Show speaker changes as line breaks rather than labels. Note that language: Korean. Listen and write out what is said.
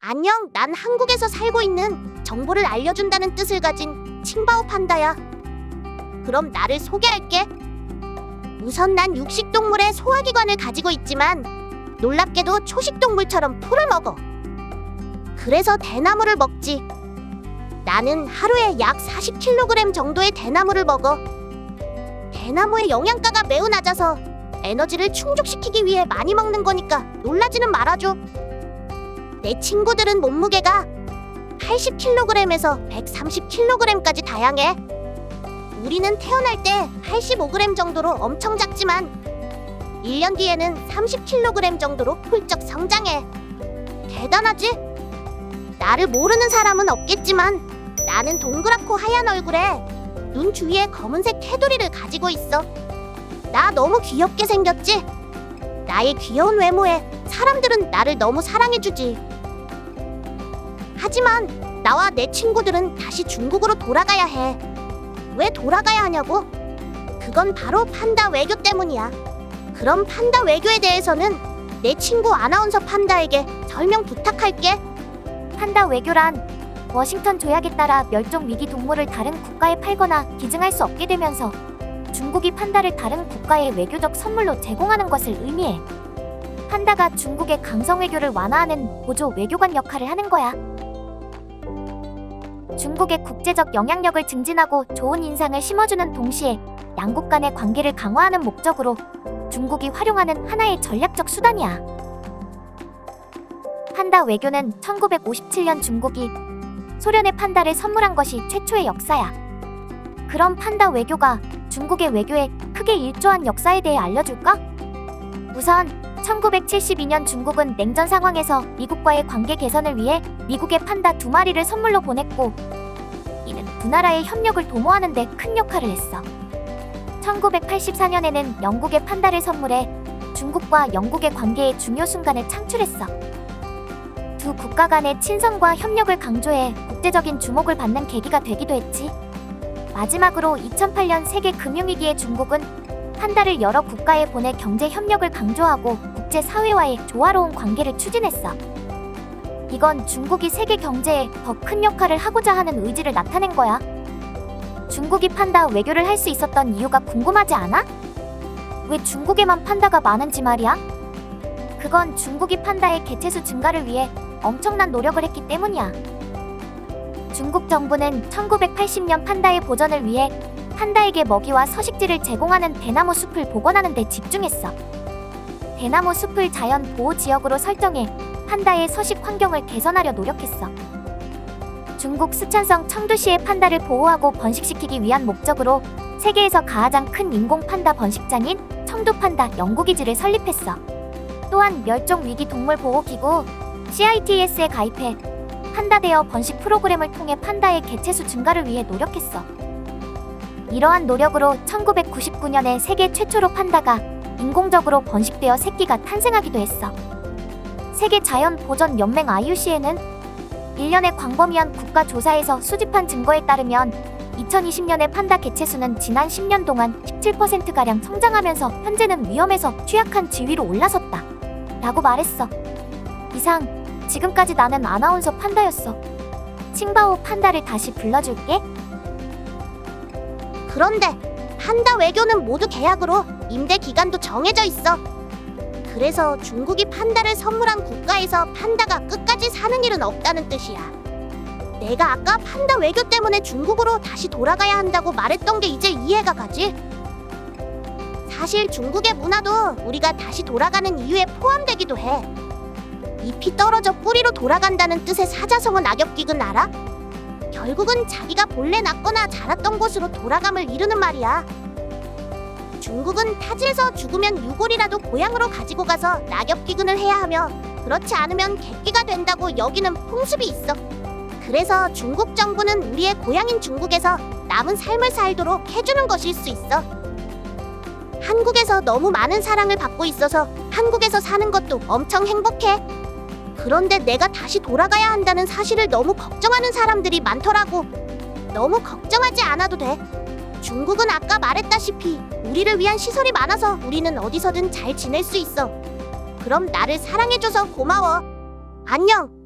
안녕, 난 한국에서 살고 있는 정보를 알려준다는 뜻을 가진 칭바오 판다야. 그럼 나를 소개할게. 우선 난 육식동물의 소화기관을 가지고 있지만 놀랍게도 초식동물처럼 풀을 먹어. 그래서 대나무를 먹지. 나는 하루에 약 40kg 정도의 대나무를 먹어. 대나무의 영양가가 매우 낮아서 에너지를 충족시키기 위해 많이 먹는 거니까 놀라지는 말아줘. 내 친구들은 몸무게가 80kg에서 130kg까지 다양해. 우리는 태어날 때 85g 정도로 엄청 작지만 1년 뒤에는 30kg 정도로 훌쩍 성장해. 대단하지? 나를 모르는 사람은 없겠지만 나는 동그랗고 하얀 얼굴에 눈 주위에 검은색 테두리를 가지고 있어. 나 너무 귀엽게 생겼지? 나의 귀여운 외모에 사람들은 나를 너무 사랑해주지. 하지만 나와 내 친구들은 다시 중국으로 돌아가야 해. 왜 돌아가야 하냐고? 그건 바로 판다 외교 때문이야. 그럼 판다 외교에 대해서는 내 친구 아나운서 판다에게 설명 부탁할게.
판다 외교란 워싱턴 조약에 따라 멸종 위기 동물을 다른 국가에 팔거나 기증할 수 없게 되면서 중국이 판다를 다른 국가에 외교적 선물로 제공하는 것을 의미해. 판다가 중국의 강성 외교를 완화하는 보조 외교관 역할을 하는 거야. 중국의 국제적 영향력을 증진하고 좋은 인상을 심어주는 동시에 양국 간의 관계를 강화하는 목적으로 중국이 활용하는 하나의 전략적 수단이야. 판다 외교는 1957년 중국이 소련에 판다를 선물한 것이 최초의 역사야. 그럼 판다 외교가 중국의 외교에 크게 일조한 역사에 대해 알려줄까? 우선 1972년 중국은 냉전 상황에서 미국과의 관계 개선을 위해 미국의 판다 2마리를 선물로 보냈고, 이는 두 나라의 협력을 도모하는 데 큰 역할을 했어. 1984년에는 영국의 판다를 선물해 중국과 영국의 관계의 중요 순간을 창출했어. 두 국가 간의 친선과 협력을 강조해 국제적인 주목을 받는 계기가 되기도 했지. 마지막으로 2008년 세계 금융위기에 중국은 판다를 여러 국가에 보내 경제 협력을 강조하고 국제사회와의 조화로운 관계를 추진했어. 이건 중국이 세계 경제에 더 큰 역할을 하고자 하는 의지를 나타낸 거야. 중국이 판다 외교를 할 수 있었던 이유가 궁금하지 않아? 왜 중국에만 판다가 많은지 말이야? 그건 중국이 판다의 개체수 증가를 위해 엄청난 노력을 했기 때문이야. 중국 정부는 1980년 판다의 보전을 위해 판다에게 먹이와 서식지를 제공하는 대나무 숲을 복원하는 데 집중했어. 대나무 숲을 자연 보호 지역으로 설정해 판다의 서식 환경을 개선하려 노력했어. 중국 스촨성 청두시의 판다를 보호하고 번식시키기 위한 목적으로 세계에서 가장 큰 인공 판다 번식장인 청두판다 연구기지를 설립했어. 또한 멸종위기 동물보호기구 CITES에 가입해 판다 대여 번식 프로그램을 통해 판다의 개체수 증가를 위해 노력했어. 이러한 노력으로 1999년에 세계 최초로 판다가 인공적으로 번식되어 새끼가 탄생하기도 했어. 세계자연보전연맹 IUCN은 일련의 광범위한 국가조사에서 수집한 증거에 따르면 2020년의 판다 개체수는 지난 10년 동안 17%가량 성장하면서 현재는 위험에서 취약한 지위로 올라섰다 라고 말했어. 이상, 지금까지 나는 아나운서 판다였어. 칭바오 판다를 다시 불러줄게.
그런데 판다 외교는 모두 계약으로 임대 기간도 정해져 있어. 그래서 중국이 판다를 선물한 국가에서 판다가 끝까지 사는 일은 없다는 뜻이야. 내가 아까 판다 외교 때문에 중국으로 다시 돌아가야 한다고 말했던 게 이제 이해가 가지? 사실 중국의 문화도 우리가 다시 돌아가는 이유에 포함되기도 해. 잎이 떨어져 뿌리로 돌아간다는 뜻의 사자성어 악엽기근 알아? 결국은 자기가 본래 낳거나 자랐던 곳으로 돌아감을 이루는 말이야. 중국은 타지에서 죽으면 유골이라도 고향으로 가지고 가서 낙엽기근을 해야 하며, 그렇지 않으면 객기가 된다고 여기는 풍습이 있어. 그래서 중국 정부는 우리의 고향인 중국에서 남은 삶을 살도록 해주는 것일 수 있어. 한국에서 너무 많은 사랑을 받고 있어서 한국에서 사는 것도 엄청 행복해. 그런데 내가 다시 돌아가야 한다는 사실을 너무 걱정하는 사람들이 많더라고. 너무 걱정하지 않아도 돼. 중국은 아까 말했다시피 우리를 위한 시설이 많아서 우리는 어디서든 잘 지낼 수 있어. 그럼 나를 사랑해줘서 고마워. 안녕.